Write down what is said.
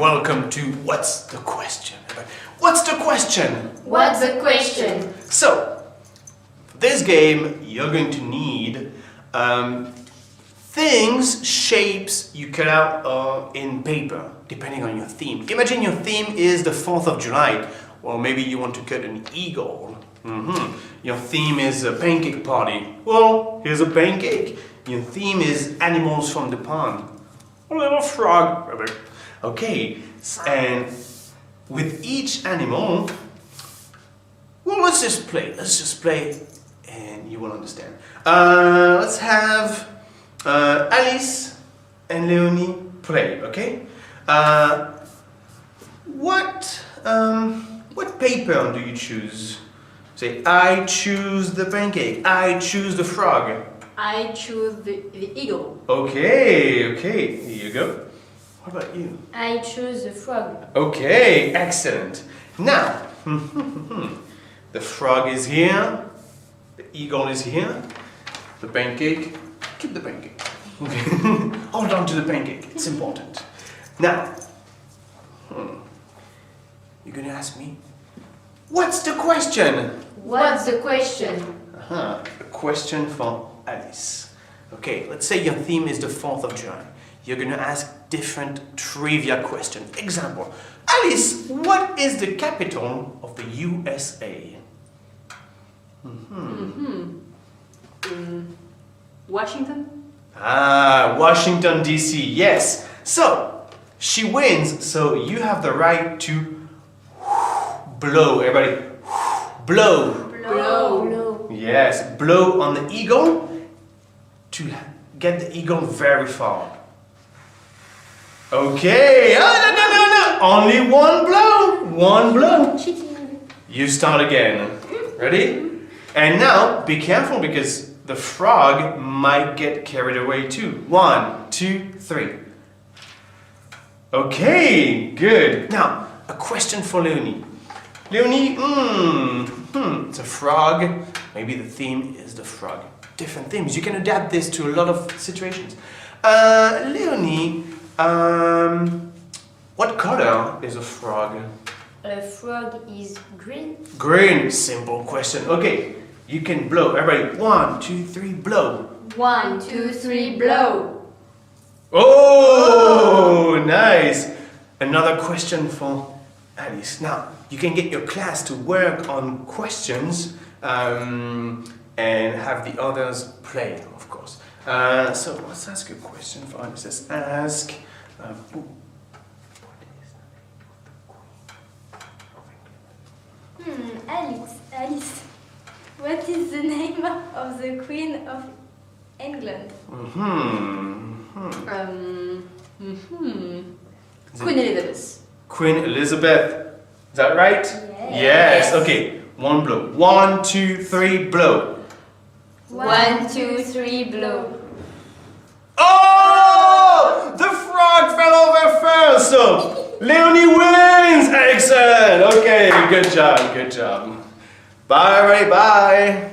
welcome to What's the Question? What's the question? What's the question? So, for this game, you're going to need things, shapes you cut out in paper, depending on your theme. Imagine your theme is the 4th of July, or maybe you want to cut an eagle. Your theme is a pancake party. Well, here's a pancake. Your theme is animals from the pond. A little frog. Okay, and with each animal, well, let's just play and you will understand. Let's have Alice and Leonie play, okay? What paper do you choose? Say, I choose the pancake, I choose the frog. I choose the eagle. Okay, here you go. What about you? I choose the frog. Okay, excellent. Now, the frog is here, the eagle is here, the pancake, keep the pancake. Okay. Hold on to the pancake, it's important. Now, you're gonna ask me, what's the question? What's the question? A question for Alice. Okay, let's say your theme is the 4th of July. You're gonna ask different trivia questions. Example, Alice, what is the capital of the USA? Washington? Washington DC, yes. So, she wins, so you have the right to blow. Everybody, blow. Blow. Yes, blow on the eagle to get the eagle very far. Okay, no. Only one blow. One blow. Cheating. You start again. Ready? And now, be careful because the frog might get carried away too. 1, 2, 3. Okay, good. Now, a question for Leonie. Leonie, it's a frog. Maybe the theme is the frog. Different themes. You can adapt this to a lot of situations. Leonie, what color is a frog? A frog is green. Green. Simple question. Okay, you can blow. Everybody, 1, 2, 3, blow. 1, 2, 3, blow. Oh, nice. Another question for Alice. Now, you can get your class to work on questions and have the others play, of course. So let's ask a question for Alice. Let's ask, Alice, what is the name of the Queen of England? Queen Elizabeth. Queen Elizabeth. Is that right? Yes. Okay. One blow. 1, 2, 3, blow. 1, 2, 3, blow. Oh! The frog fell over first. So Leonie wins. Excellent. Okay. Good job. Bye, everybody. Bye.